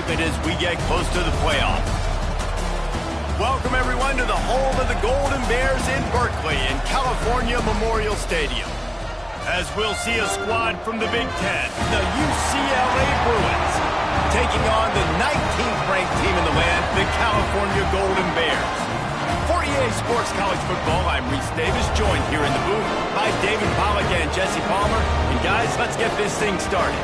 shape it as we get close to the playoffs. Welcome, everyone, to the home of the Golden Bears in Berkeley in California Memorial Stadium. As we'll see a squad from the Big Ten, the UCLA Bruins, taking on the 19th ranked team in the land, the California Golden Bears. For EA Sports College Football, I'm Reese Davis, joined here in the booth by David Pollack and Jesse Palmer. And guys, let's get this thing started.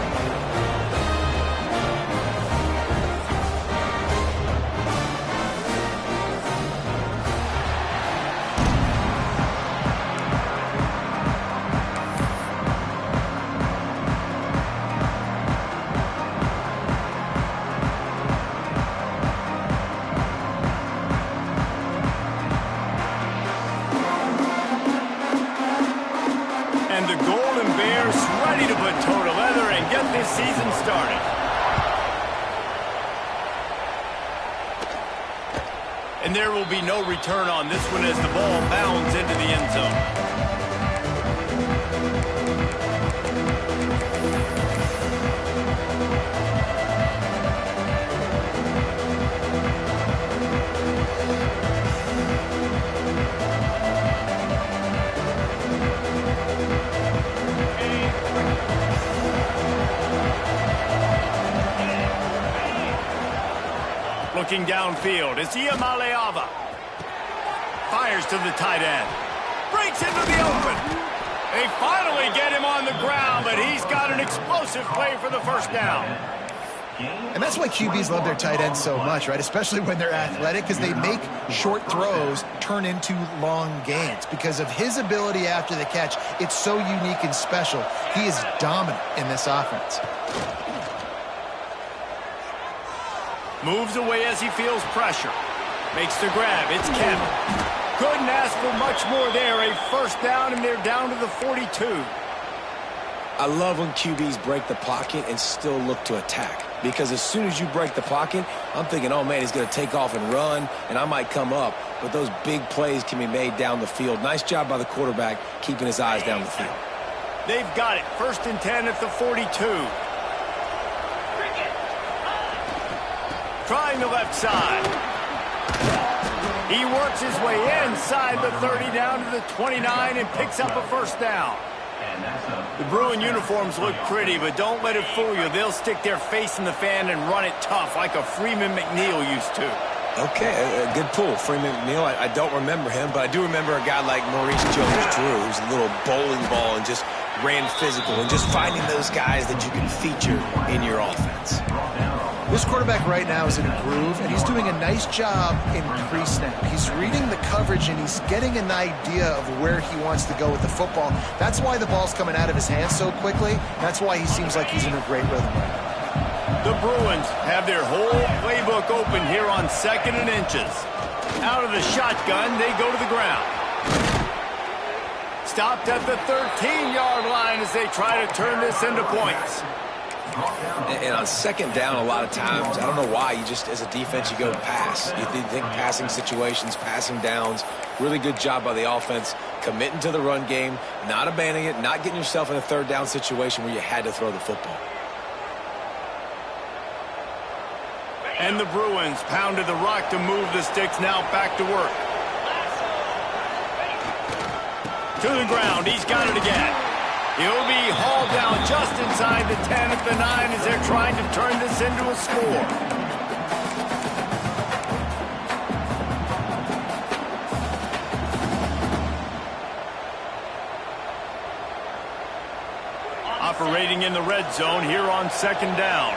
The Golden Bears ready to put toe to leather and get this season started. And there will be no return on this one as the ball bounds into the end zone. Looking downfield, it's Iamaleava. Fires to the tight end. Breaks into the open. They finally get him on the ground, but he's got an explosive play for the first down. And that's why QBs love their tight ends so much, right? Especially when they're athletic, because they make short throws turn into long gains. Because of his ability after the catch, it's so unique and special. He is dominant in this offense. Moves away as he feels pressure. Makes the grab. It's Kevin. Couldn't ask for much more there. A first down, and they're down to the 42. I love when QBs break the pocket and still look to attack. Because as soon as you break the pocket, I'm thinking, oh, man, he's going to take off and run, and I might come up. But those big plays can be made down the field. Nice job by the quarterback keeping his eyes down the field. They've got it. 1st and 10 at the 42. Trying the left side. He works his way inside the 30 down to the 29 and picks up a first down. The Bruin uniforms look pretty, but don't let it fool you. They'll stick their face in the fan and run it tough like a Freeman McNeil used to. Okay, a good pull. Freeman McNeil, I don't remember him, but I do remember a guy like Maurice Jones-Drew, who's a little bowling ball and just ran physical, and just finding those guys that you can feature in your offense. This quarterback right now is in a groove, and he's doing a nice job in pre-snap. He's reading the coverage, and he's getting an idea of where he wants to go with the football. That's why the ball's coming out of his hands so quickly. That's why he seems like he's in a great rhythm right now. The Bruins have their whole playbook open here on 2nd and inches. Out of the shotgun, they go to the ground. Stopped at the 13-yard line as they try to turn this into points. And on 2nd down, a lot of times, I don't know why, you just, as a defense, you go pass. You think passing situations, passing downs. Really good job by the offense, committing to the run game, not abandoning it, not getting yourself in a 3rd down situation where you had to throw the football. And the Bruins pounded the rock to move the sticks, now back to work. To the ground, he's got it again. He'll be hauled down just inside the 10 at the 9 as they're trying to turn this into a score. Operating in the red zone here on 2nd down.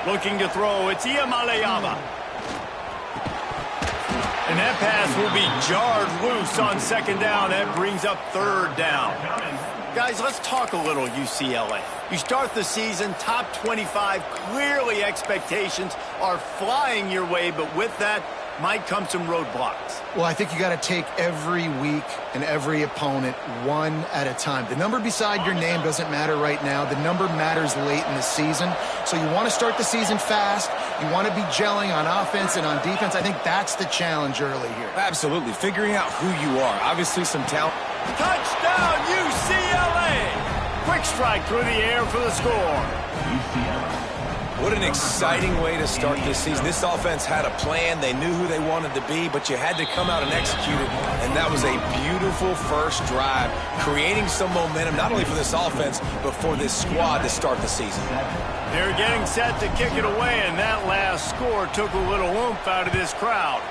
Looking to throw, it's Iamaleava. And that pass will be jarred loose on 2nd down. That brings up 3rd down. Guys, let's talk a little UCLA. You start the season top 25. Clearly expectations are flying your way, but with that might come some roadblocks. Well, I think you got to take every week and every opponent one at a time. The number beside your name doesn't matter right now. The number matters late in the season. So you want to start the season fast. You want to be gelling on offense and on defense. I think that's the challenge early here. Absolutely. Figuring out who you are. Obviously some talent. Touchdown, UCLA! strike through the air for the score. What an exciting way to start this season. This offense had a plan. They knew who they wanted to be, but you had to come out and execute it. And that was a beautiful first drive, creating some momentum, not only for this offense, but for this squad to start the season. They're getting set to kick it away, and that last score took a little oomph out of this crowd.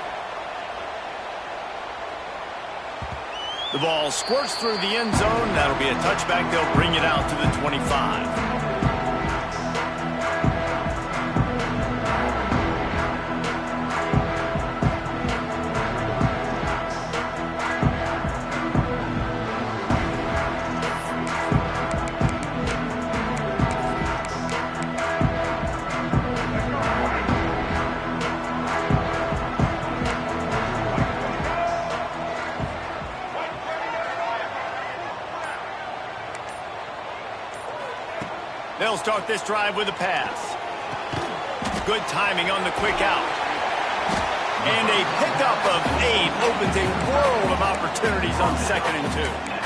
The ball squirts through the end zone. That'll be a touchback. They'll bring it out to the 25. They'll start this drive with a pass. Good timing on the quick out. And a pickup of 8 opens a world of opportunities on 2nd and 2.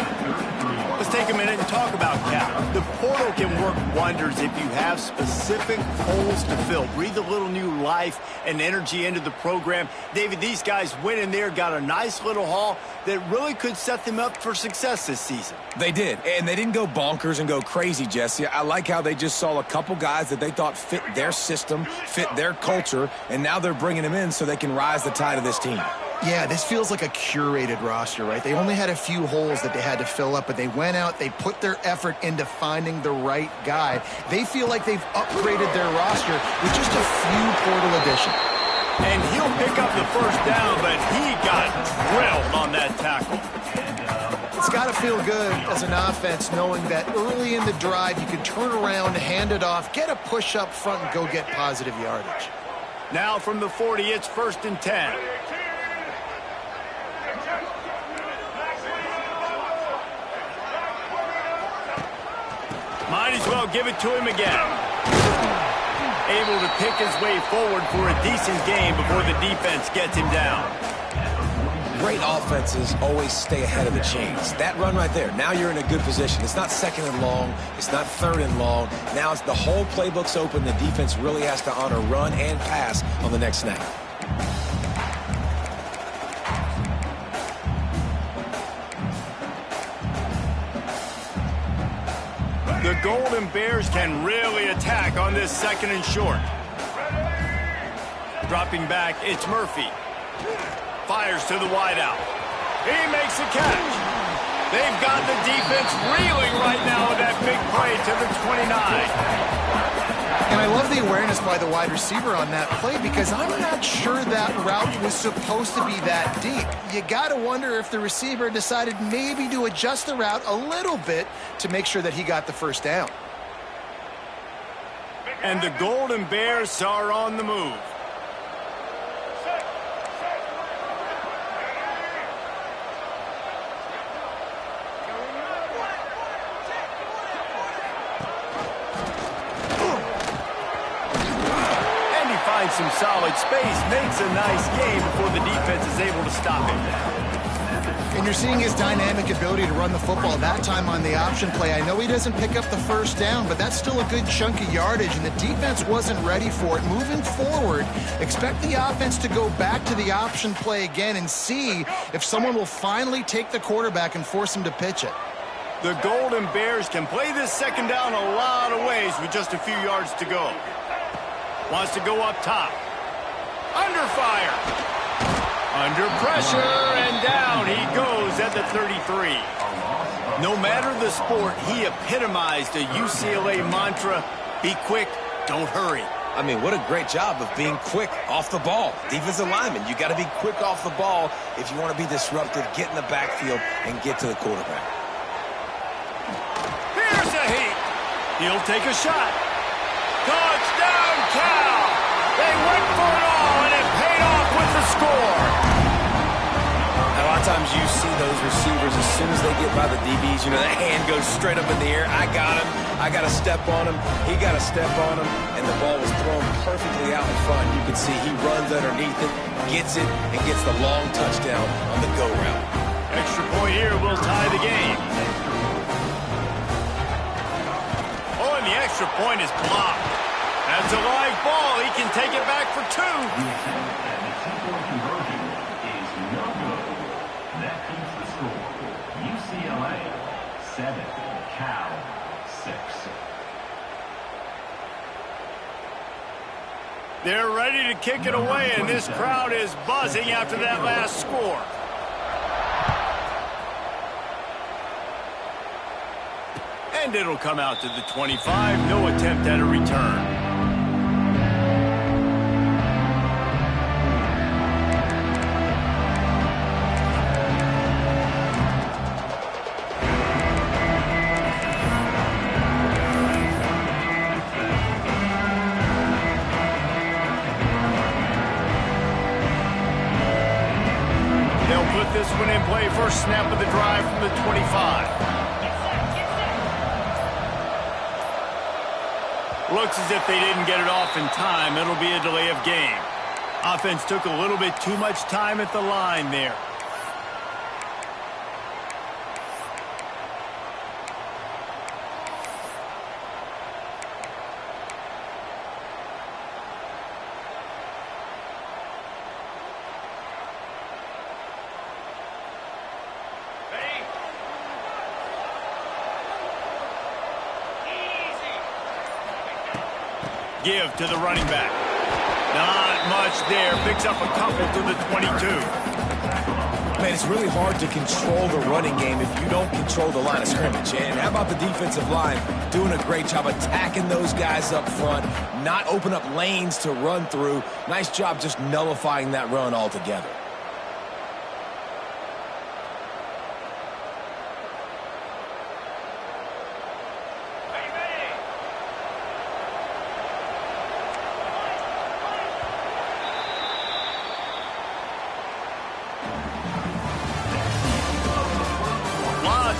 Let's take a minute and talk about Cal. The portal can work wonders if you have specific holes to fill. Breathe a little new life and energy into the program. David, these guys went in there, got a nice little haul that really could set them up for success this season. They did, and they didn't go bonkers and go crazy, Jesse. I like how they just saw a couple guys that they thought fit their system, fit their culture, and now they're bringing them in so they can rise the tide of this team. Yeah, this feels like a curated roster, right? They only had a few holes that they had to fill up, but they went out, they put their effort into finding the right guy. They feel like they've upgraded their roster with just a few portal additions. And he'll pick up the first down, but he got drilled on that tackle. It's got to feel good as an offense knowing that early in the drive you can turn around, hand it off, get a push up front, and go get positive yardage. Now from the 40, it's 1st and 10. Might as well give it to him again. Able to pick his way forward for a decent game before the defense gets him down. Great offenses always stay ahead of the chains. That run right there, now you're in a good position. It's not 2nd and long. It's not 3rd and long. Now it's the whole playbook's open. The defense really has to honor run and pass on the next snap. The Golden Bears can really attack on this 2nd and short. Dropping back, it's Murphy. Fires to the wideout. He makes a catch. They've got the defense reeling right now with that big play to the 29. And I love the awareness by the wide receiver on that play because I'm not sure that route was supposed to be that deep. You got to wonder if the receiver decided maybe to adjust the route a little bit to make sure that he got the first down. And the Golden Bears are on the move. Some solid space, makes a nice game before the defense is able to stop him. And you're seeing his dynamic ability to run the football, that time on the option play. I know he doesn't pick up the first down, but that's still a good chunk of yardage, and the defense wasn't ready for it. Moving forward, expect the offense to go back to the option play again and see if someone will finally take the quarterback and force him to pitch it. The Golden Bears can play this 2nd down a lot of ways with just a few yards to go. Wants to go up top. Under fire. Under pressure, and down he goes at the 33. No matter the sport, he epitomized a UCLA mantra, be quick, don't hurry. I mean, what a great job of being quick off the ball. Defensive lineman, you got to be quick off the ball if you want to be disruptive, get in the backfield, and get to the quarterback. Here's a heat. He'll take a shot. Touchdown, Cal! They went for it all, and it paid off with the score. A lot of times you see those receivers, as soon as they get by the DBs, you know, that hand goes straight up in the air. I got him. I got to step on him. He got to step on him, and the ball was thrown perfectly out in front. You can see he runs underneath it, gets it, and gets the long touchdown on the go route. Extra point here will tie the game. extra point is blocked. That's a live ball. He can take it back for 2. The attempt at the two-point conversion is no good. That keeps the score. UCLA 7, Cal 6. They're ready to kick it away, and this crowd is buzzing after that last score. And it'll come out to the 25. No attempt at a return. They'll put this one in play. First snap of the drive from the 25. Looks as if they didn't get it off in time. It'll be a delay of game. Offense took a little bit too much time at the line there. Give to the running back. Not much there. Picks up a couple to the 22. Man, it's really hard to control the running game if you don't control the line of scrimmage. And how about the defensive line doing a great job attacking those guys up front, not open up lanes to run through. Nice job just nullifying that run altogether.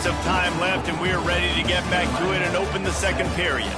Of time left, and we're ready to get back to it and open the second period.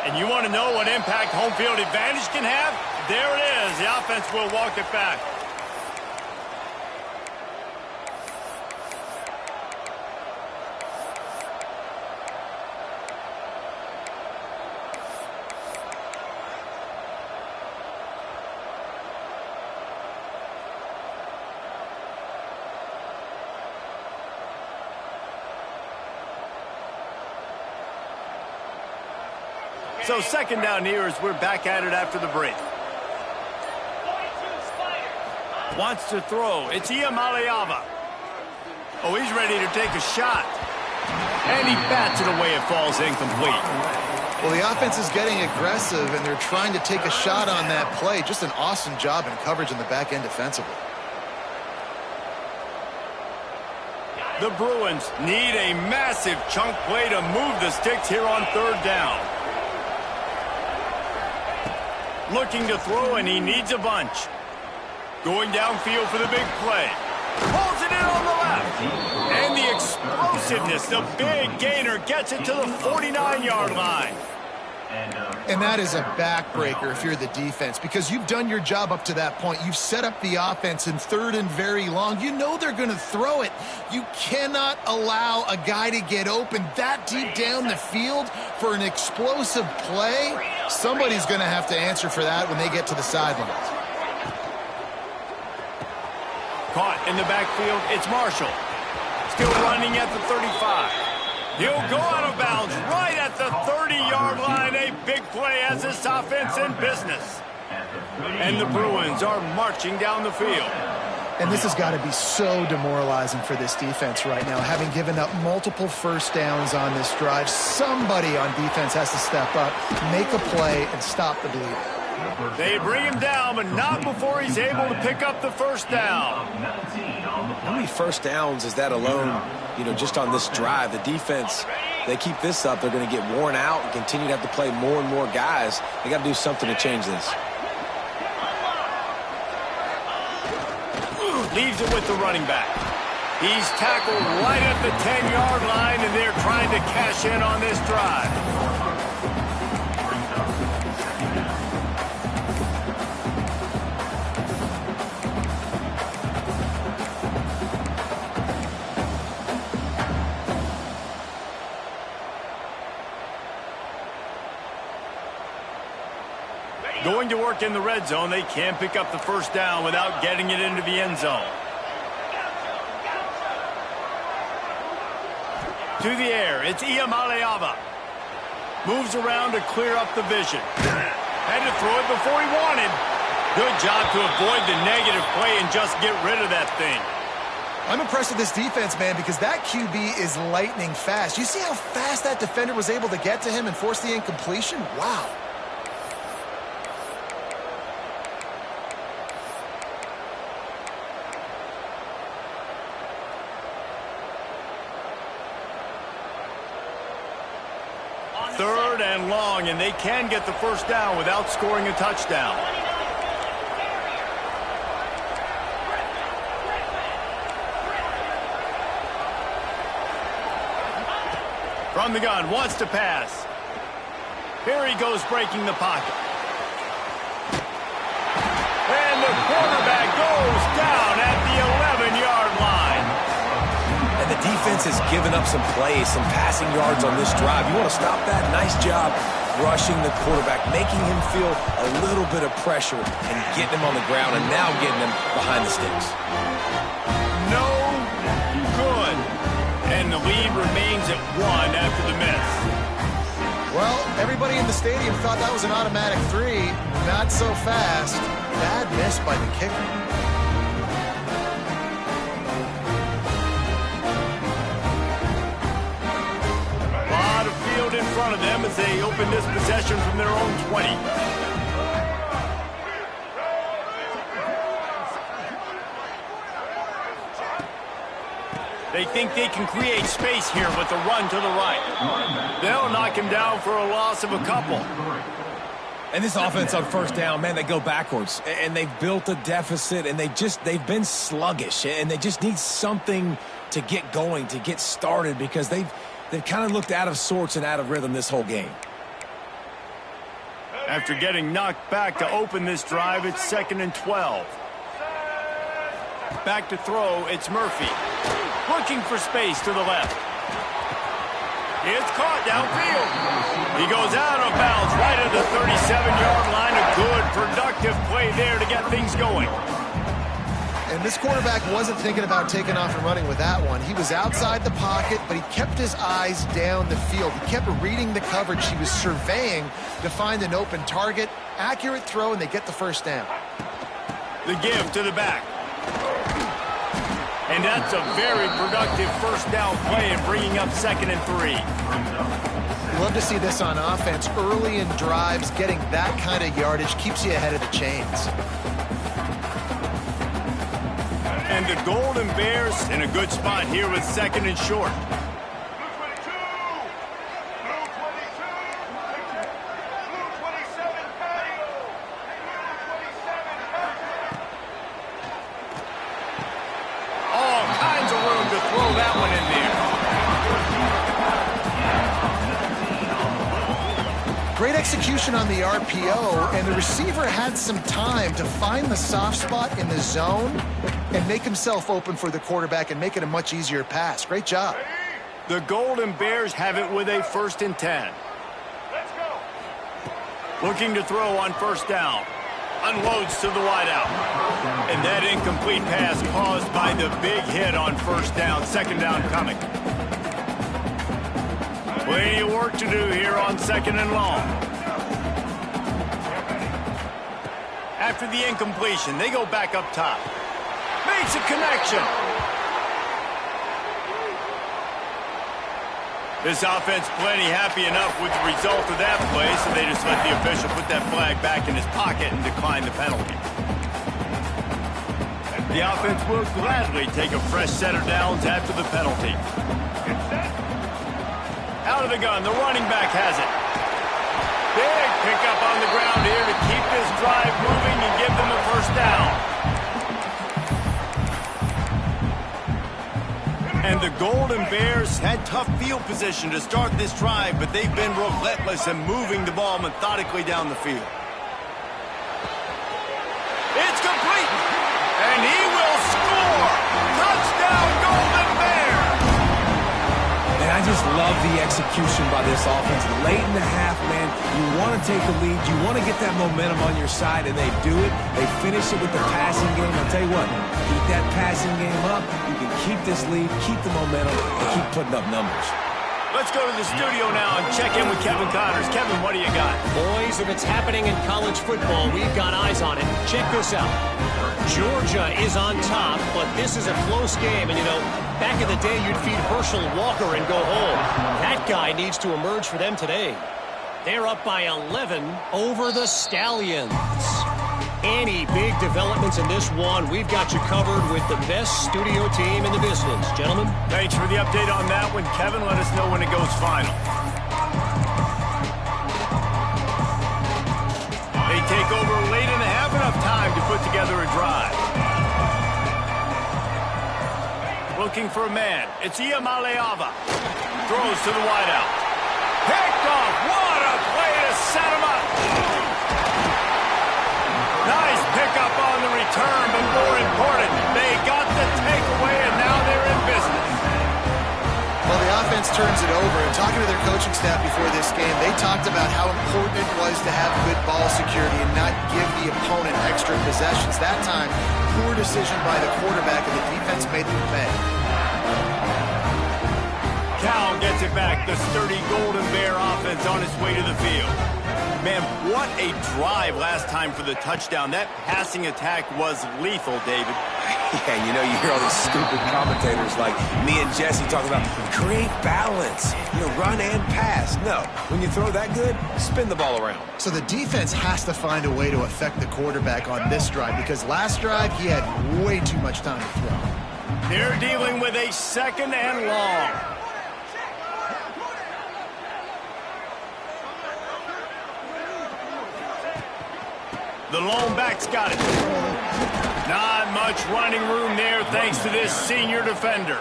And you want to know what impact home field advantage can have? There it is. The offense will walk it back. So second down here as we're back at it after the break. Wants to throw. It's Iamaleava. Oh, he's ready to take a shot. And he bats it away. It falls incomplete. Well, the offense is getting aggressive, and they're trying to take a shot on that play. Just an awesome job in coverage in the back end defensively. The Bruins need a massive chunk play to move the sticks here on third down. Looking to throw, and he needs a bunch. Going downfield for the big play. Pulls it in on the left. And the explosiveness, the big gainer, gets it to the 49-yard line. And that is a backbreaker if you're the defense, because you've done your job up to that point. You've set up the offense in third and very long. You know they're going to throw it. You cannot allow a guy to get open that deep down the field for an explosive play. Somebody's going to have to answer for that when they get to the sidelines. Caught in the backfield, it's Marshall. Still running at the 35. He'll go out of bounds right at the 30-yard line. A big play as this offense in business. And the Bruins are marching down the field. And this has got to be so demoralizing for this defense right now, having given up multiple first downs on this drive. Somebody on defense has to step up, make a play, and stop the bleeding. They bring him down, but not before he's able to pick up the first down. How many first downs is that alone, just on this drive? The defense, they keep this up, they're going to get worn out and continue to have to play more and more guys. They got to do something to change this. Leaves it with the running back. He's tackled right at the 10-yard line, and they're trying to cash in on this drive. Going to work in the red zone. They can't pick up the first down without getting it into the end zone. To the air, it's Iamaleava. Moves around to clear up the vision. Had to throw it before he wanted. Good job to avoid the negative play and just get rid of that thing. I'm impressed with this defense, man, because that QB is lightning fast. You see how fast that defender was able to get to him and force the incompletion? Wow. Third and long, and they can get the first down without scoring a touchdown. From the gun, wants to pass. Here he goes, breaking the pocket. And the quarterback goes down at the 11-yard line. And the defense has given up some plays, some passing yards on this drive. You want to stop that? Nice job rushing the quarterback, making him feel a little bit of pressure and getting him on the ground and now getting him behind the sticks. No good. And the lead remains at 1 after the miss. Well, everybody in the stadium thought that was an automatic 3. Not so fast. Bad miss by the kicker. In front of them as they open this possession from their own 20. They think they can create space here with the run to the right. They'll knock him down for a loss of a couple. And this offense on first down, man, they go backwards. And they've built a deficit, and they've been sluggish. And they just need something to get going, to get started, because they've kind of looked out of sorts and out of rhythm this whole game. After getting knocked back to open this drive, it's 2nd and 12. Back to throw, it's Murphy. Looking for space to the left. It's caught downfield. He goes out of bounds right at the 37-yard line. A good, productive play there to get things going. And this quarterback wasn't thinking about taking off and running with that one. He was outside the pocket, but he kept his eyes down the field. He kept reading the coverage. He was surveying to find an open target. Accurate throw, and they get the first down. The give to the back. And that's a very productive first down play and bringing up 2nd and 3. You love to see this on offense. Early in drives, getting that kind of yardage keeps you ahead of the chains. And the Golden Bears in a good spot here with 2nd and short. All kinds of room to throw that one in there. Great execution on the RPO, and the receiver had some time to find the soft spot in the zone and make himself open for the quarterback and make it a much easier pass. Great job. The Golden Bears have it with a 1st and 10. Let's go. Looking to throw on first down. Unloads to the wideout. And that incomplete pass caused by the big hit on first down. 2nd down coming. Plenty of work to do here on 2nd and long. After the incompletion, they go back up top. Makes a connection. This offense plenty happy enough with the result of that play, so they just let the official put that flag back in his pocket and decline the penalty. The offense will gladly take a fresh set of downs after the penalty. Out of the gun, the running back has it. Big pickup on the ground here to keep this drive moving and give them a first down. And the Golden Bears had tough field position to start this drive, but they've been relentless in moving the ball methodically down the field. It's complete, and he will score. Touchdown, Golden Bears! And I just love the execution by this offense. Late in the half, man, you want to take the lead. You want to get that momentum on your side, and they do it. They finish it with the passing game. I'll tell you what, keep that passing game up. You can keep this lead, keep the momentum, and keep putting up numbers. Let's go to the studio now and check in with Kevin Connors. Kevin, what do you got? Boys, if it's happening in college football, we've got eyes on it. Check this out. Georgia is on top, but this is a close game. And, you know, back in the day, you'd feed Herschel Walker and go home. That guy needs to emerge for them today. They're up by 11 over the Stallions. Any big developments in this one, we've got you covered with the best studio team in the business. Gentlemen. Thanks for the update on that one, Kevin. Let us know when it goes final. They take over late and have enough time to put together a drive. Looking for a man. It's Iamaleava. Throws to the wideout. Picked off. What a play to set him up. Nice pickup on the return, but more important, they got the takeaway, and now they're in business. Well, the offense turns it over, and talking to their coaching staff before this game, they talked about how important it was to have good ball security and not give the opponent extra possessions. That time, poor decision by the quarterback, and the defense made them pay. Cal gets it back. The sturdy Golden Bear offense on its way to the field. Man, what a drive last time for the touchdown. That passing attack was lethal, David. Yeah, you know, you hear all these stupid commentators like me and Jesse talking about create balance, you know, run and pass. No, when you throw that good, spin the ball around. So the defense has to find a way to affect the quarterback on this drive because last drive he had way too much time to throw. They're dealing with a second and long. The lone back's got it. Not much running room there thanks to this senior defender.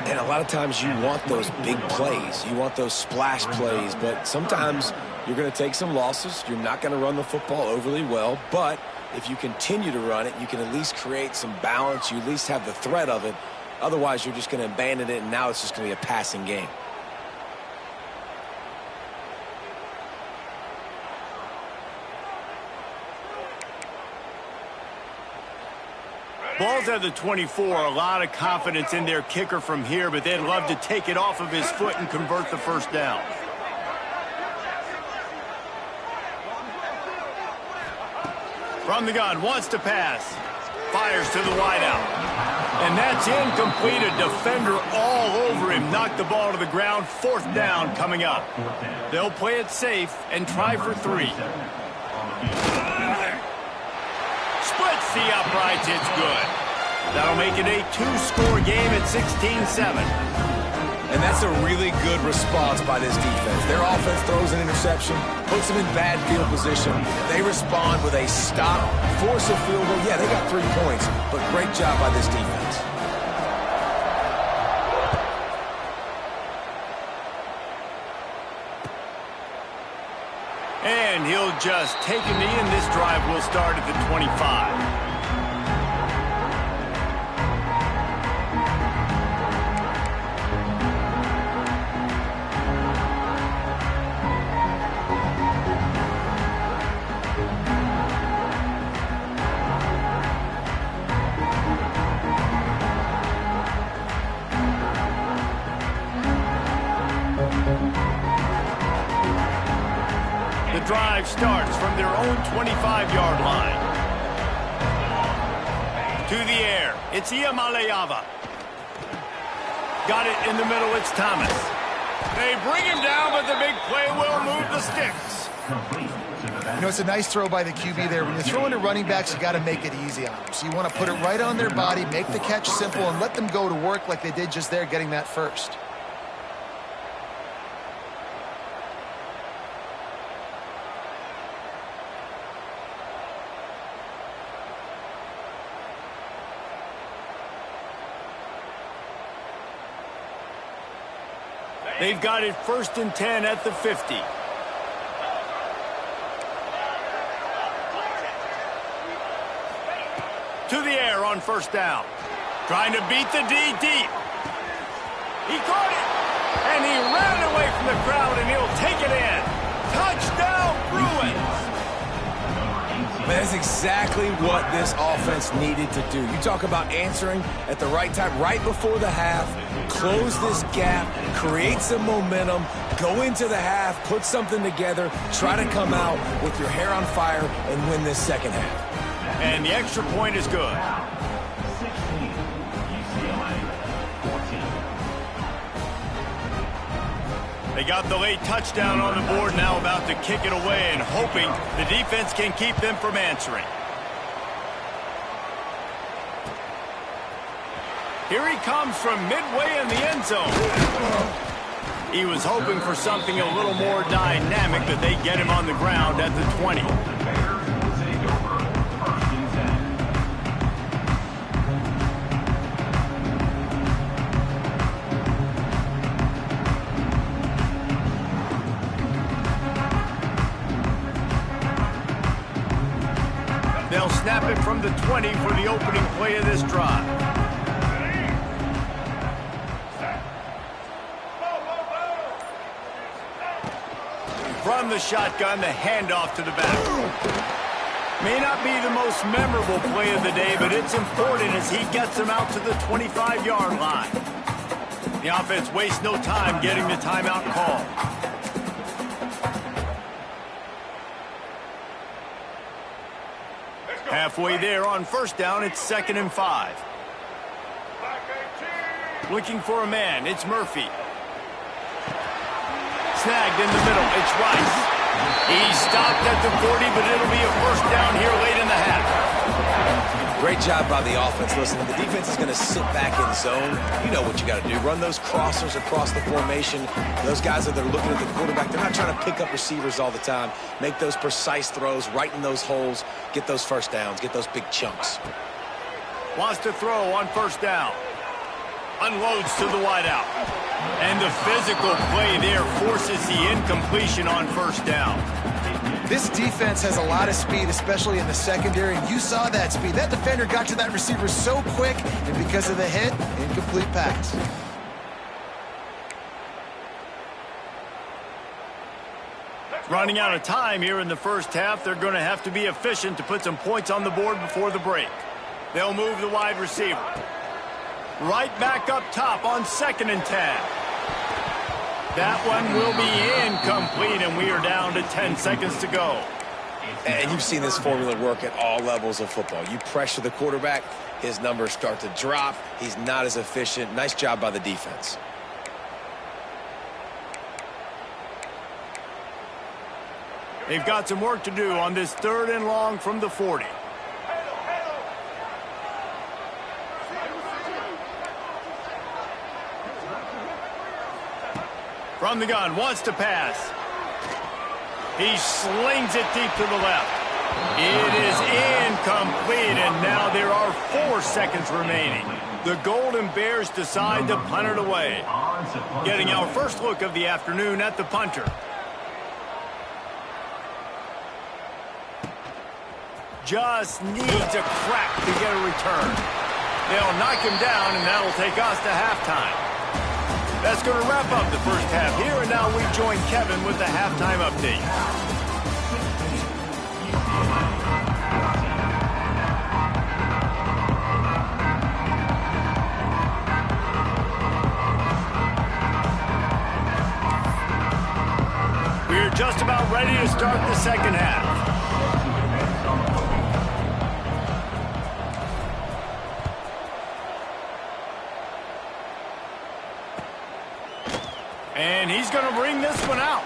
And a lot of times you want those big plays. You want those splash plays, but sometimes you're going to take some losses. You're not going to run the football overly well, but if you continue to run it, you can at least create some balance. You at least have the threat of it. Otherwise, you're just going to abandon it, and now it's just going to be a passing game. Ball's at the 24. A lot of confidence in their kicker from here, but they'd love to take it off of his foot and convert the first down. From the gun, wants to pass. Fires to the wideout. And that's incomplete. A defender all over him. Knocked the ball to the ground. Fourth down coming up. They'll play it safe and try for 3. Splits the uprights. It's good. That'll make it a 2-score game at 16-7. And that's a really good response by this defense. Their offense throws an interception, puts them in bad field position. They respond with a stop, force a field goal. Yeah, they got 3 points, but great job by this defense. And he'll just take a knee, and this drive will start at the 25. The drive starts from their own 25-yard line. To the air, it's Iamaleava. Got it in the middle, it's Thomas. They bring him down, but the big play will move the sticks. You know, it's a nice throw by the QB there. When you're throwing to running backs, you got to make it easy on them. So you want to put it right on their body, make the catch simple, and let them go to work like they did just there, getting that first. They've got it 1st and 10 at the 50. To the air on 1st down. Trying to beat the D deep. He caught it. And he ran away from the crowd, and he'll take it in. Touchdown, Bruins. That's exactly what this offense needed to do. You talk about answering at the right time, right before the half, close this gap, create some momentum, go into the half, put something together, try to come out with your hair on fire and win this second half. And the extra point is good. 16, UCLA 14. They got the late touchdown on the board, now about to kick it away and hoping the defense can keep them from answering. Here he comes from midway in the end zone. He was hoping for something a little more dynamic, but they get him on the ground at the 20. They'll snap it from the 20 for the opening play of this drive. From the shotgun, the handoff to the back. May not be the most memorable play of the day, but it's important as he gets them out to the 25-yard line. The offense wastes no time getting the timeout call. Halfway there on 1st down, it's 2nd and 5. Looking for a man, it's Murphy. Snagged in the middle, it's Rice. He stopped at the 40, but it'll be a 1st down here late in the half. Great job by the offense. Listen, the defense is going to sit back in zone. You know what you got to do. Run those crossers across the formation. Those guys that are looking at the quarterback, they're not trying to pick up receivers all the time. Make those precise throws, right in those holes, get those 1st downs, get those big chunks. Wants to throw on 1st down. Unloads to the wideout. And the physical play there forces the incompletion on 1st down. This defense has a lot of speed, especially in the secondary, and you saw that speed. That defender got to that receiver so quick, and because of the hit, incomplete pass. Running out of time here in the 1st half, they're going to have to be efficient to put some points on the board before the break. They'll move the wide receiver. Right back up top on 2nd and 10. That one will be incomplete, and we are down to 10 seconds to go. And you've seen this formula work at all levels of football. You pressure the quarterback, his numbers start to drop. He's not as efficient. Nice job by the defense. They've got some work to do on this 3rd and long from the 40. From the gun, wants to pass. He slings it deep to the left. It is incomplete, and now there are 4 seconds remaining. The Golden Bears decide to punt it away. Getting our first look of the afternoon at the punter. Just needs a crack to get a return. They'll knock him down, and that'll take us to halftime. That's going to wrap up the 1st half here, and now we join Kevin with the halftime update. We're just about ready to start the 2nd half. And he's going to bring this one out.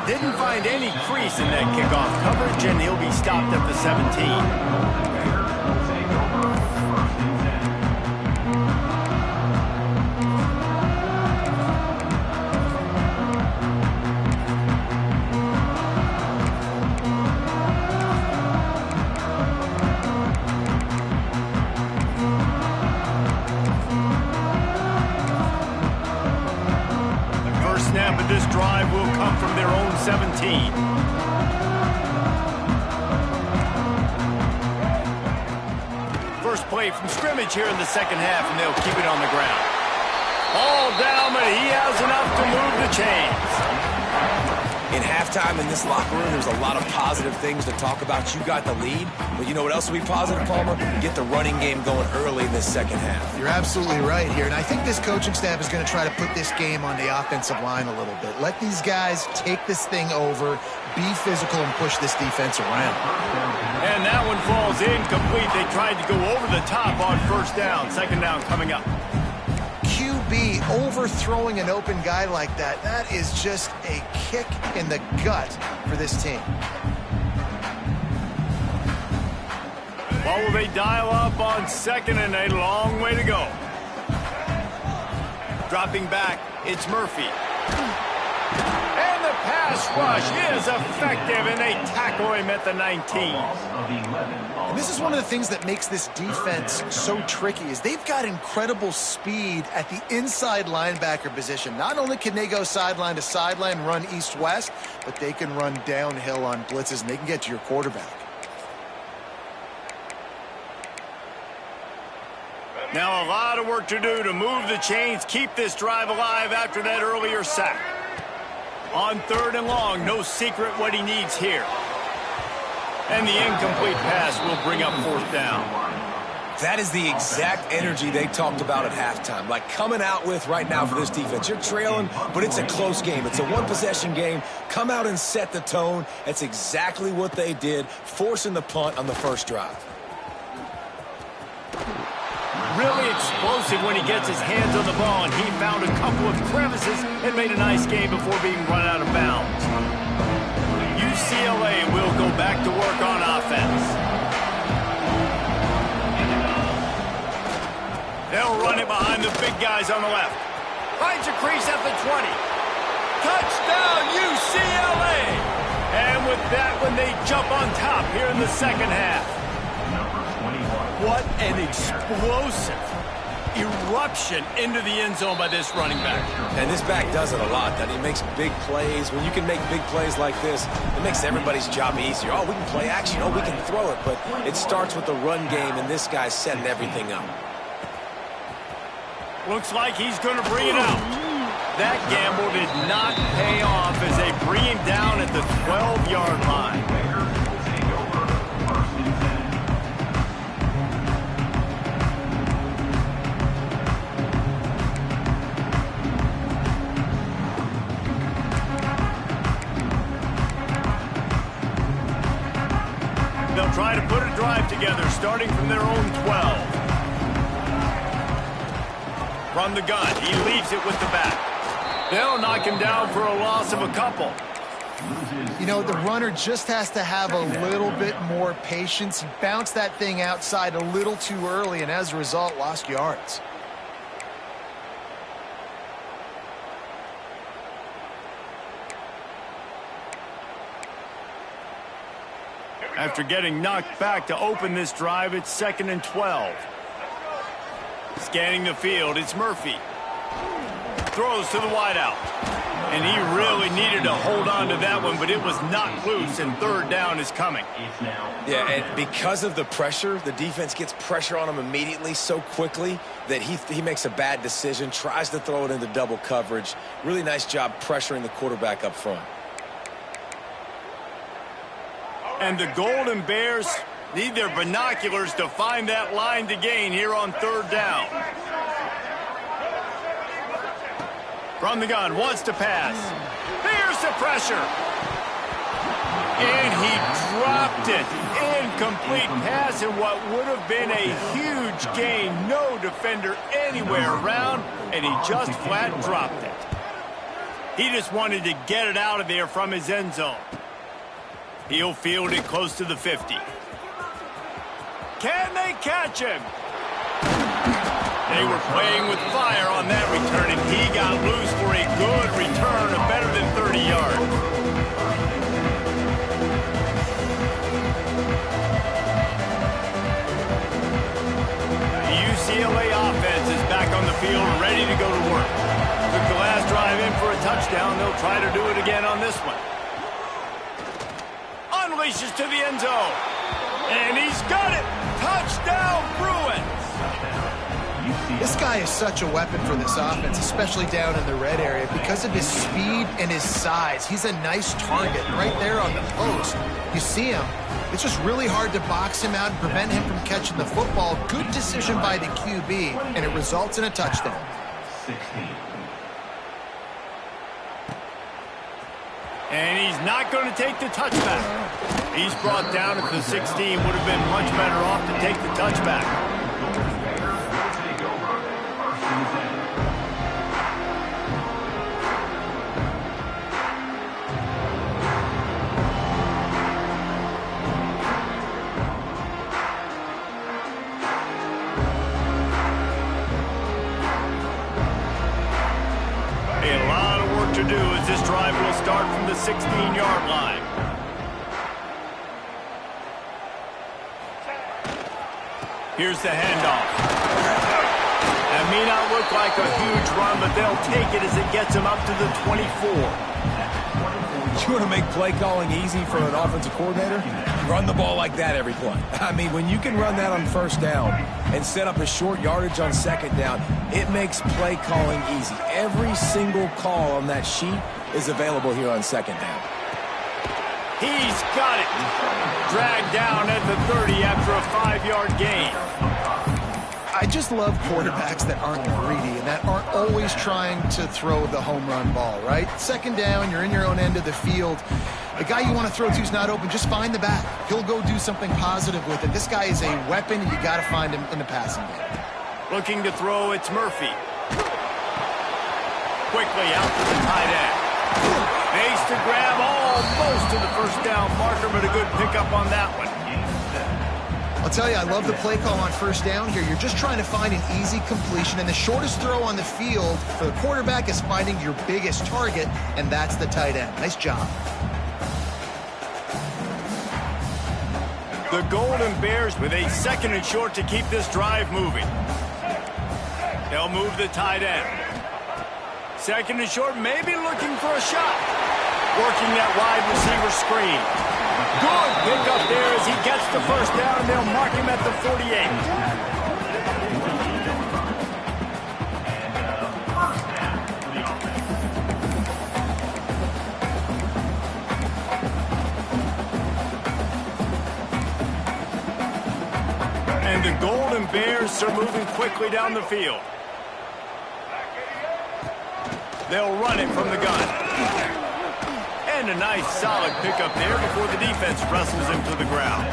Didn't find any crease in that kickoff coverage, and he'll be stopped at the 17. Snap of this drive will come from their own 17. First play from scrimmage here in the second half, and they'll keep it on the ground. All down, but he has enough to move the chains. In halftime in this locker room, there's a lot of positive things to talk about. You got the lead, but you know what else will be positive, Palmer? Get the running game going early in this second half. You're absolutely right here, and I think this coaching staff is going to try to put this game on the offensive line a little bit. Let these guys take this thing over, be physical, and push this defense around. And that one falls incomplete. They tried to go over the top on first down. Second down coming up. QB overthrowing an open guy like that, that is just a kick in the gut for this team. Well, will they dial up on second, and a long way to go. Dropping back, it's Murphy. And the pass rush is effective, and they tackle him at the 19. And this is one of the things that makes this defense so tricky is they've got incredible speed at the inside linebacker position. Not only can they go sideline to sideline, run east-west, but they can run downhill on blitzes, and they can get to your quarterback. Now a lot of work to do to move the chains, keep this drive alive after that earlier sack. On third and long, no secret what he needs here. And the incomplete pass will bring up fourth down. That is the exact energy they talked about at halftime. Like coming out with right now for this defense. You're trailing, but it's a close game. It's a one-possession game. Come out and set the tone. That's exactly what they did, forcing the punt on the first drive. Really explosive when he gets his hands on the ball, and he found a couple of crevices and made a nice game before being run out of bounds. UCLA will go back to work on offense. They'll run it behind the big guys on the left. Finds a crease at the 20. Touchdown, UCLA! And with that one, they jump on top here in the second half. What an explosive eruption into the end zone by this running back. And this back does it a lot. That he makes big plays. When you can make big plays like this, it makes everybody's job easier. Oh, we can play action. Oh, we can throw it. But it starts with the run game, and this guy's setting everything up. Looks like he's going to bring it out. That gamble did not pay off as they bring him down at the 12-yard line. They'll try to put a drive together, starting from their own 12. From the gun, he leaves it with the back. They'll knock him down for a loss of a couple. You know, the runner just has to have a little bit more patience. He bounced that thing outside a little too early, and as a result, lost yards. After getting knocked back to open this drive, it's 2nd and 12. Scanning the field, it's Murphy. Throws to the wideout. And he really needed to hold on to that one, but it was knocked loose, and third down is coming. Yeah, and because of the pressure, the defense gets pressure on him immediately so quickly that he makes a bad decision, tries to throw it into double coverage. Really nice job pressuring the quarterback up front. And the Golden Bears need their binoculars to find that line to gain here on third down. From the gun, wants to pass. Here's the pressure. And he dropped it. Incomplete pass in what would have been a huge gain. No defender anywhere around, and he just flat dropped it. He just wanted to get it out of there from his end zone. He'll field it close to the 50. Can they catch him? They were playing with fire on that return, and he got loose for a good return of better than 30 yards. The UCLA offense is back on the field, ready to go to work. Took the last drive in for a touchdown. They'll try to do it again on this one. Unleashes to the end zone. And he's got it. Touchdown, Bruins. This guy is such a weapon for this offense, especially down in the red area, because of his speed and his size. He's a nice target right there on the post. You see him. It's just really hard to box him out and prevent him from catching the football. Good decision by the QB, and it results in a touchdown. 16. And he's not going to take the touchback. He's brought down at the 16. Would have been much better off to take the touchback. A lot of work to do as this drive will start from the 16-yard line. Here's the handoff. That may not look like a huge run, but they'll take it as it gets him up to the 24. You want to make play calling easy for an offensive coordinator? Run the ball like that every play. I mean, when you can run that on first down and set up a short yardage on second down, it makes play calling easy. Every single call on that sheet is available here on second down. He's got it. Dragged down at the 30 after a 5-yard gain. I just love quarterbacks that aren't greedy and that aren't always trying to throw the home run ball, right? Second down, you're in your own end of the field. The guy you want to throw to is not open. Just find the back. He'll go do something positive with it. This guy is a weapon, and you got to find him in the passing game. Looking to throw, it's Murphy. Quickly out to the tight end. Base to grab almost to the first down marker, but a good pickup on that one. I'll tell you, I love the play call on first down here. You're just trying to find an easy completion, and the shortest throw on the field for the quarterback is finding your biggest target, and that's the tight end. Nice job. The Golden Bears with a second and short to keep this drive moving. They'll move the tight end. Second and short, maybe looking for a shot. Working that wide receiver screen. Good pickup there as he gets the first down, and they'll mark him at the 48. And the Golden Bears are moving quickly down the field. They'll run it from the gun. And a nice solid pickup there before the defense wrestles him to the ground.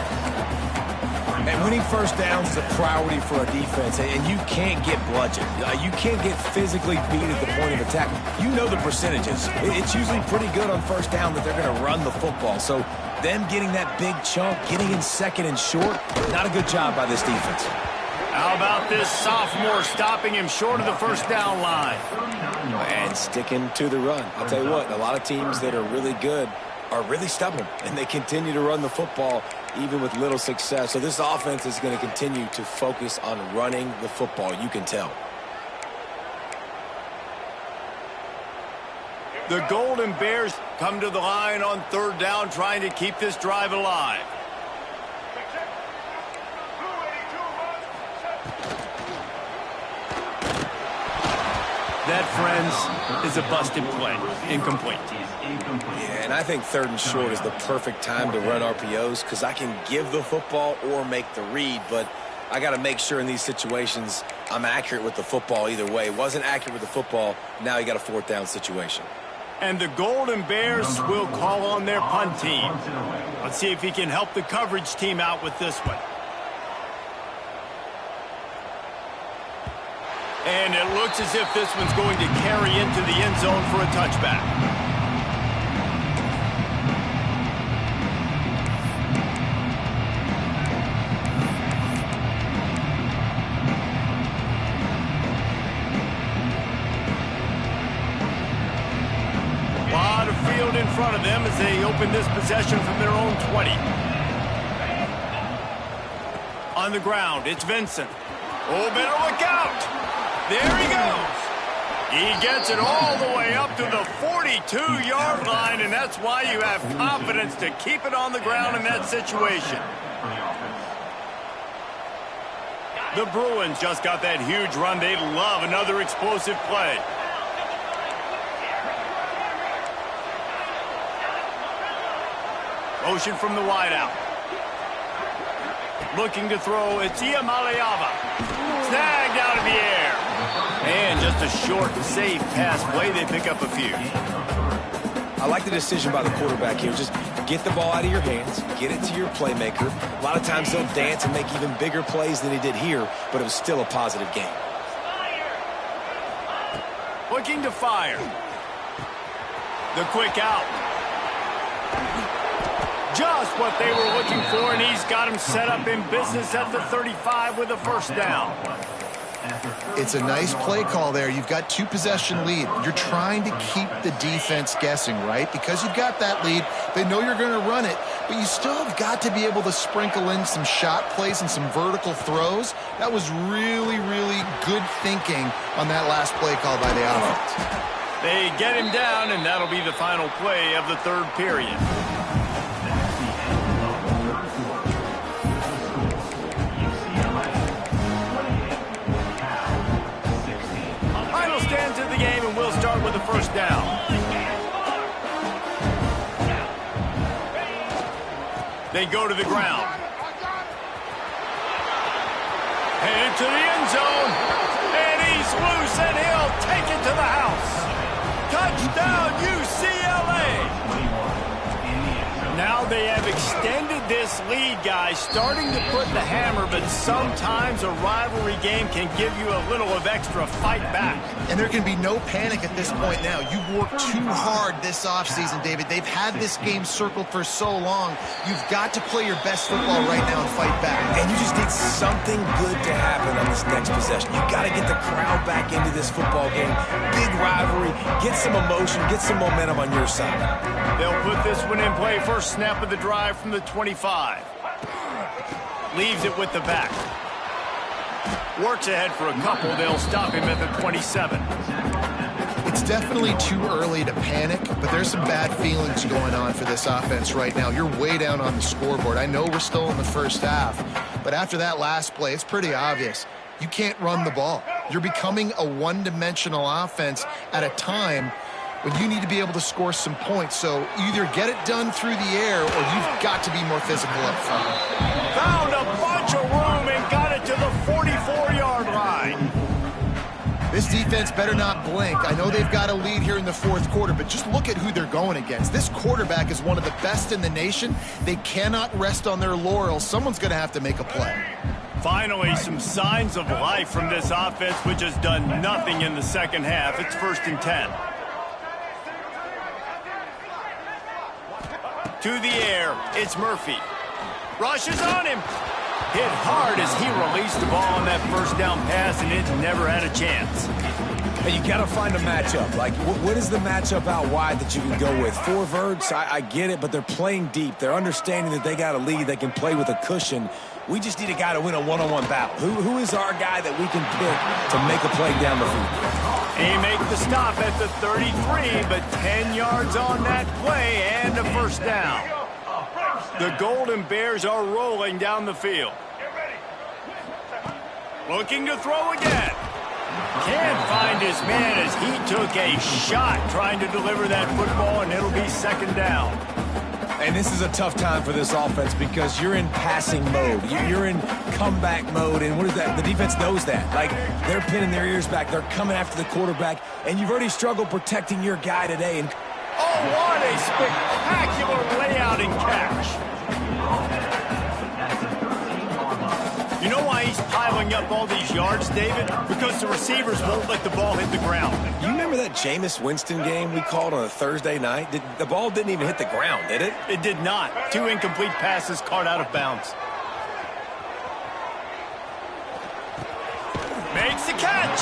And winning first downs is a priority for a defense, and you can't get bludgeoned. You can't get physically beat at the point of attack. You know the percentages. It's usually pretty good on first down that they're going to run the football. So them getting that big chunk, getting in second and short, not a good job by this defense. How about this sophomore stopping him short of the first down line? And sticking to the run. I'll tell you what, a lot of teams that are really good are really stubborn, and they continue to run the football even with little success. So this offense is going to continue to focus on running the football. You can tell. The Golden Bears come to the line on third down, trying to keep this drive alive. That, friends, is a busted play. Incomplete. Yeah, and I think third and short is the perfect time to run RPOs because I can give the football or make the read, but I got to make sure in these situations I'm accurate with the football either way. Wasn't accurate with the football, now you got a fourth down situation. And the Golden Bears will call on their punt team. Let's see if he can help the coverage team out with this one. And it looks as if this one's going to carry into the end zone for a touchback. A lot of field in front of them as they open this possession from their own 20. On the ground, it's Vincent. Oh, better look out! There he goes. He gets it all the way up to the 42-yard line, and that's why you have confidence to keep it on the ground in that situation. The Bruins just got that huge run. They'd love another explosive play. Motion from the wideout. Looking to throw, it's Iamaleava. Snagged out of the air. And just a short, safe pass play. They pick up a few. I like the decision by the quarterback here. Just get the ball out of your hands, get it to your playmaker. A lot of times they'll dance and make even bigger plays than he did here, but it was still a positive game. Looking to fire. The quick out. Just what they were looking for, and he's got him set up in business at the 35 with a first down. It's a nice play call there. You've got 2-possession lead. You're trying to keep the defense guessing, right? Because you've got that lead, they know you're going to run it, but you still have got to be able to sprinkle in some shot plays and some vertical throws. That was really, really good thinking on that last play call by the offense. They get him down, and that'll be the final play of the third period. With a first down. They go to the ground. Headed to the end zone. And he's loose, and he'll take it to the house. Touchdown, UCLA. Now they have extended this lead, guys, starting to put the hammer, but sometimes a rivalry game can give you a little of extra fight back. And there can be no panic at this point now. You've worked too hard this offseason, David. They've had this game circled for so long. You've got to play your best football right now and fight back. And you just need something good to happen on this next possession. You've got to get the crowd back into this football game. Big rivalry. Get some emotion. Get some momentum on your side. They'll put this one in play. First snap of the drive from the 25. Leaves it with the back. Works ahead for a couple. They'll stop him at the 27. It's definitely too early to panic, but there's some bad feelings going on for this offense right now. You're way down on the scoreboard. I know we're still in the first half, but after that last play, it's pretty obvious. You can't run the ball. You're becoming a one-dimensional offense at a time when you need to be able to score some points. So either get it done through the air or you've got to be more physical up front. Found a bunch of room and got it to the 44-yard line. This defense better not blink. I know they've got a lead here in the fourth quarter, but just look at who they're going against. This quarterback is one of the best in the nation. They cannot rest on their laurels. Someone's going to have to make a play. Finally, some signs of life from this offense, which has done nothing in the second half. It's 1st and 10. To the air, it's Murphy. Rushes on him. Hit hard as he released the ball on that first down pass, and it never had a chance. Hey, you got to find a matchup. Like, what is the matchup out wide that you can go with? 4 verts, I get it, but they're playing deep. They're understanding that they got a lead. They can play with a cushion. We just need a guy to win a one-on-one battle. Who is our guy that we can pick to make a play down the field? He make the stop at the 33, but 10 yards on that play and a first down. The Golden Bears are rolling down the field. Looking to throw again. Can't find his man as he took a shot trying to deliver that football, and it'll be second down. And this is a tough time for this offense because you're in passing mode. You're in comeback mode, and what is that? The defense knows that. Like, they're pinning their ears back. They're coming after the quarterback, and you've already struggled protecting your guy today. And oh, what a spectacular layout and catch. You know why he's piling drawing up all these yards, David? Because the receivers won't let the ball hit the ground. You remember that Jameis Winston game we called on a Thursday night? The ball didn't even hit the ground, did it? It did not. 2 incomplete passes caught out of bounds. Makes the catch.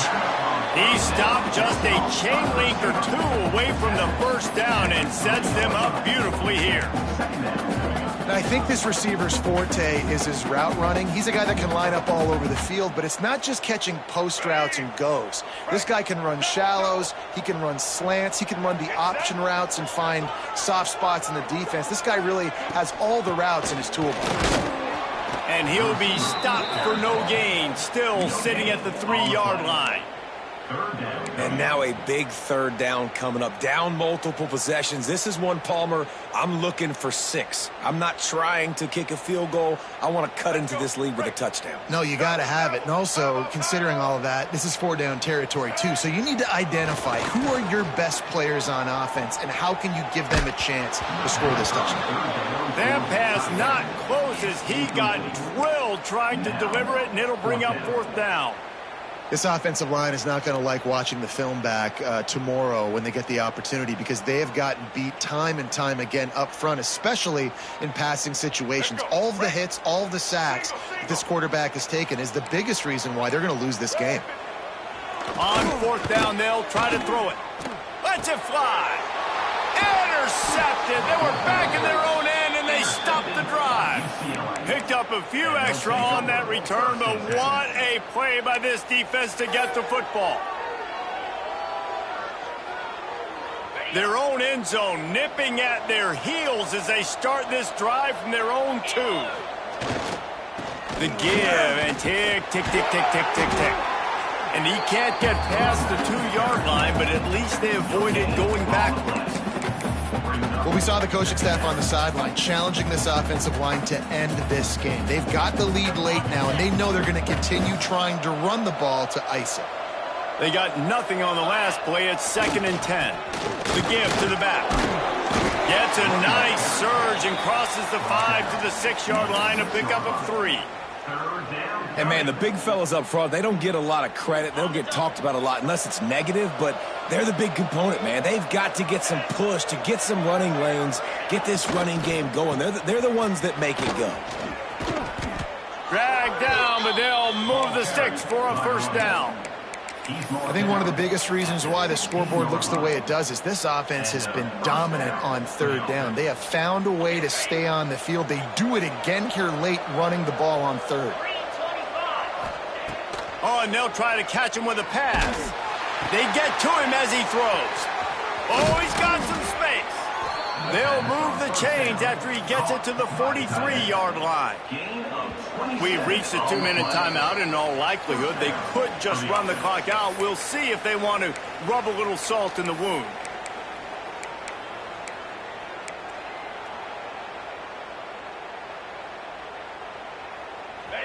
He stopped just a chain link or 2 away from the first down and sets them up beautifully here. Now, I think this receiver's forte is his route running. He's a guy that can line up all over the field, but it's not just catching post routes and goes. This guy can run shallows, he can run slants, he can run the option routes and find soft spots in the defense. This guy really has all the routes in his toolbox. And he'll be stopped for no gain, still sitting at the 3-yard line. And now a big third down coming up. Down multiple possessions. This is one, Palmer, I'm looking for 6. I'm not trying to kick a field goal. I want to cut into this lead with a touchdown. No, you got to have it. And also, considering all of that, this is 4-down territory too. So you need to identify who are your best players on offense and how can you give them a chance to score this touchdown. That pass not close as he got drilled trying to deliver it, and it'll bring up 4th down. This offensive line is not going to like watching the film back tomorrow when they get the opportunity because they have gotten beat time and time again up front, especially in passing situations. All of the hits, all of the sacks that this quarterback has taken is the biggest reason why they're going to lose this game. On 4th down, they'll try to throw it. Lets it fly. Intercepted. They were back in their own end, and they stopped the drive. Picked up a few extra on that return, but what a play by this defense to get the football. Their own end zone nipping at their heels as they start this drive from their own 2. The give and tick, tick, tick, tick, tick, tick, tick. And he can't get past the 2-yard line, but at least they avoided going backwards. Well, we saw the coaching staff on the sideline challenging this offensive line to end this game. They've got the lead late now, and they know they're going to continue trying to run the ball to ice it. They got nothing on the last play. It's 2nd and 10. The give to the back. Gets a nice surge and crosses the 5 to the 6-yard line, a pickup of 3. And, man, the big fellas up front, they don't get a lot of credit. They don't get talked about a lot unless it's negative, but they're the big component, man. They've got to get some push, to get some running lanes, get this running game going. They're the ones that make it go. Dragged down, but they'll move the sticks for a 1st down. I think one of the biggest reasons why the scoreboard looks the way it does is this offense has been dominant on 3rd down. They have found a way to stay on the field. They do it again here late running the ball on 3rd. Oh, and they'll try to catch him with a pass. They get to him as he throws. Oh, he's got some space. They'll move the chains after he gets it to the 43-yard line. We've reached a 2-minute timeout. In all likelihood, they could just run the clock out. We'll see if they want to rub a little salt in the wound.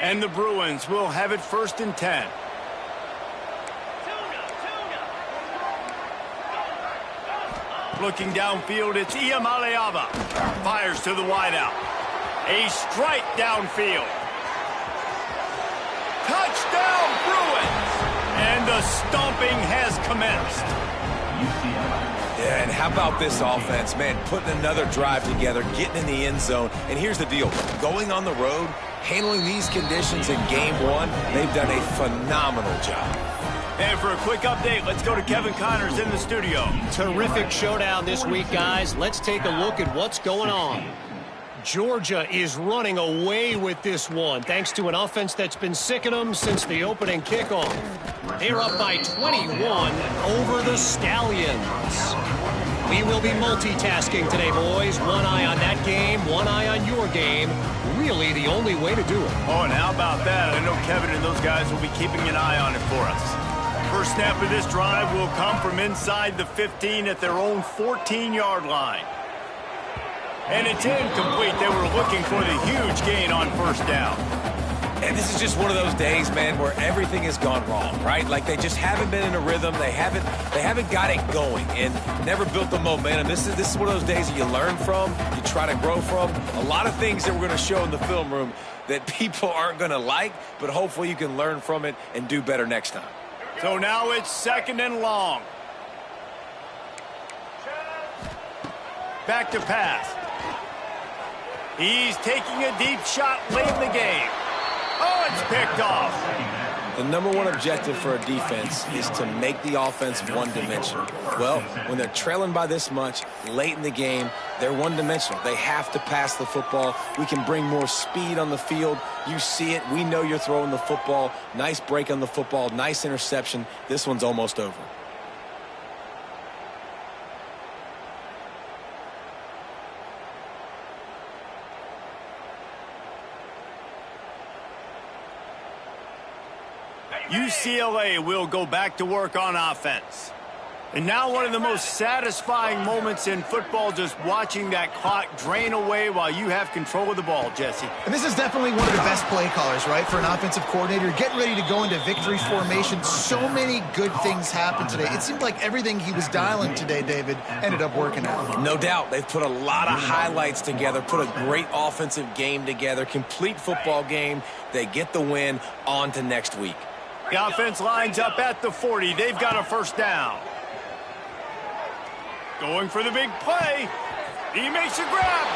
And the Bruins will have it 1st and 10. Looking downfield, it's Iamaleava. Fires to the wideout. A strike downfield. Touchdown, Bruins! And the stomping has commenced. Yeah, and how about this offense, man, putting another drive together, getting in the end zone. And here's the deal. Going on the road, handling these conditions in game 1, they've done a phenomenal job. And for a quick update, let's go to Kevin Connors in the studio. Terrific showdown this week, guys. Let's take a look at what's going on. Georgia is running away with this one, thanks to an offense that's been sicking them since the opening kickoff. They're up by 21 over the Stallions. We will be multitasking today, boys. One eye on that game, one eye on your game. Really the only way to do it. Oh, and how about that? I know Kevin and those guys will be keeping an eye on it for us. First snap of this drive will come from inside the 15 at their own 14-yard line. And it's incomplete. They were looking for the huge gain on 1st down. And this is just one of those days, man, where everything has gone wrong, right? Like they just haven't been in a rhythm. They haven't got it going and never built the momentum. This is one of those days that you learn from, you try to grow from. A lot of things that we're going to show in the film room that people aren't going to like, but hopefully you can learn from it and do better next time. So now it's 2nd and long. Back to pass. He's taking a deep shot late in the game. Oh, it's picked off. The number one objective for a defense is to make the offense one-dimensional. Well, when they're trailing by this much late in the game, they're one-dimensional. They have to pass the football. We can bring more speed on the field. You see it. We know you're throwing the football. Nice break on the football. Nice interception. This one's almost over. UCLA will go back to work on offense. And now one of the most satisfying moments in football, just watching that clock drain away while you have control of the ball, Jesse. And this is definitely one of the best play callers, right, for an offensive coordinator. Getting ready to go into victory formation. So many good things happened today. It seemed like everything he was dialing today, David, ended up working out. No doubt. They've put a lot of highlights together, put a great offensive game together, complete football game. They get the win. On to next week. The offense lines up at the 40. They've got a first down. Going for the big play. He makes a grab.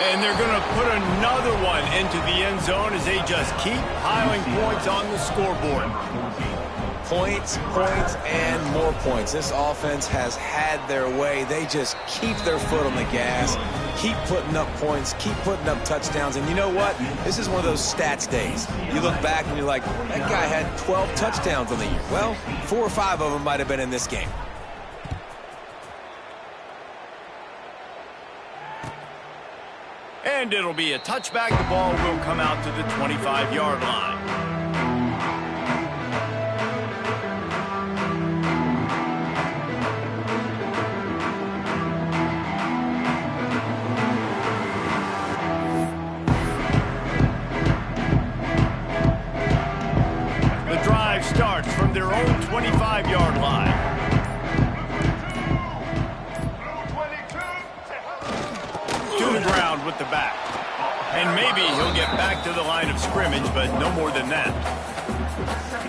And they're going to put another one into the end zone as they just keep piling points on the scoreboard. Points, points, and more points. This offense has had their way. They just keep their foot on the gas, keep putting up points, keep putting up touchdowns. And you know what? This is one of those stats days. You look back and you're like, that guy had 12 touchdowns on the year. Well, 4 or 5 of them might have been in this game. And it'll be a touchback. The ball will come out to the 25-yard line. Starts from their own 25-yard line. To the ground with the back. And maybe he'll get back to the line of scrimmage, but no more than that.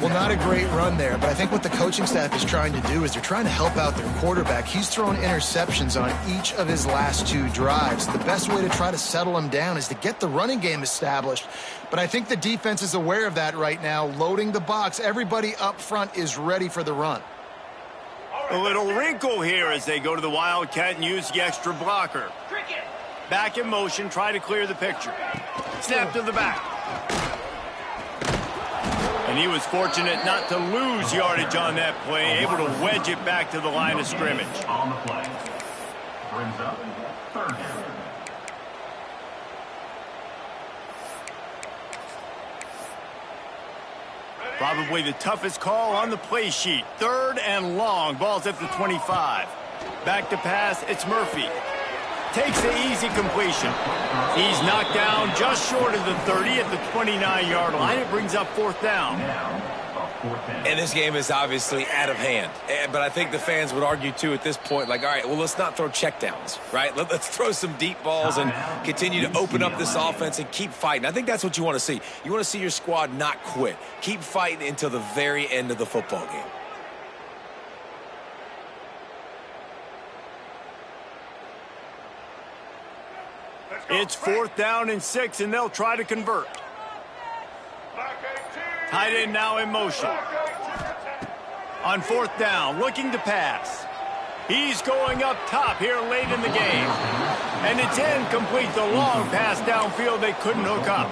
Well, not a great run there, but I think what the coaching staff is trying to do is they're trying to help out their quarterback. He's thrown interceptions on each of his last 2 drives. The best way to try to settle him down is to get the running game established. But I think the defense is aware of that right now, loading the box. Everybody up front is ready for the run. A little wrinkle here as they go to the Wildcat and use the extra blocker. Back in motion, try to clear the picture. Snap to the back. And he was fortunate not to lose yardage on that play, able to wedge it back to the line of scrimmage. On the play. Brings up 3rd down. Probably the toughest call on the play sheet. 3rd and long. Ball's at the 25. Back to pass. It's Murphy. Takes the easy completion. He's knocked down just short of the 30 at the 29-yard line. It brings up 4th down. And this game is obviously out of hand. But I think the fans would argue, too, at this point, like, all right, well, let's not throw checkdowns, right? Let's throw some deep balls and continue to open up this offense and keep fighting. I think that's what you want to see. You want to see your squad not quit. Keep fighting until the very end of the football game. It's 4th down and 6, and they'll try to convert. Tight end now in motion. On 4th down, looking to pass. He's going up top here late in the game. And it's incomplete. The long pass downfield they couldn't hook up.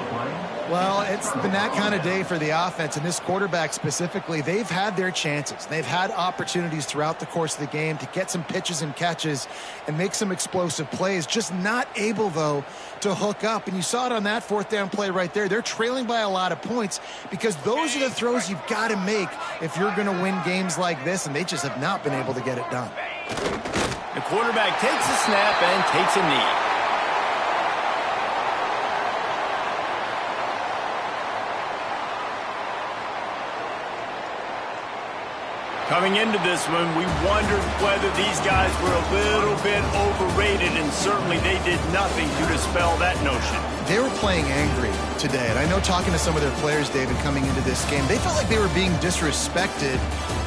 Well, it's been that kind of day for the offense, and this quarterback specifically. They've had their chances. They've had opportunities throughout the course of the game to get some pitches and catches and make some explosive plays. Just not able, though, to hook up. And you saw it on that 4th down play right there. They're trailing by a lot of points because those are the throws you've got to make if you're going to win games like this, and they just have not been able to get it done. The quarterback takes a snap and takes a knee. Coming into this one, we wondered whether these guys were a little bit overrated, and certainly they did nothing to dispel that notion. They were playing angry today, and I know talking to some of their players, David, coming into this game, they felt like they were being disrespected.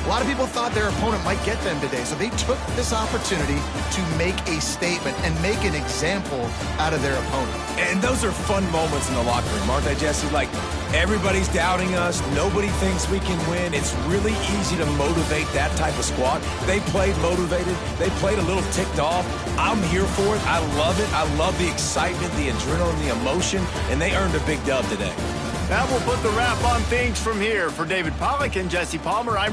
A lot of people thought their opponent might get them today, so they took this opportunity to make a statement and make an example out of their opponent. And those are fun moments in the locker room, aren't they, Jesse? Like, everybody's doubting us. Nobody thinks we can win. It's really easy to motivate that type of squad. They played motivated. They played a little ticked off. I'm here for it. I love it. I love the excitement, the adrenaline, the emotion, and they earned a big dub today. That will put the wrap on things from here. For David Pollack and Jesse Palmer, I'm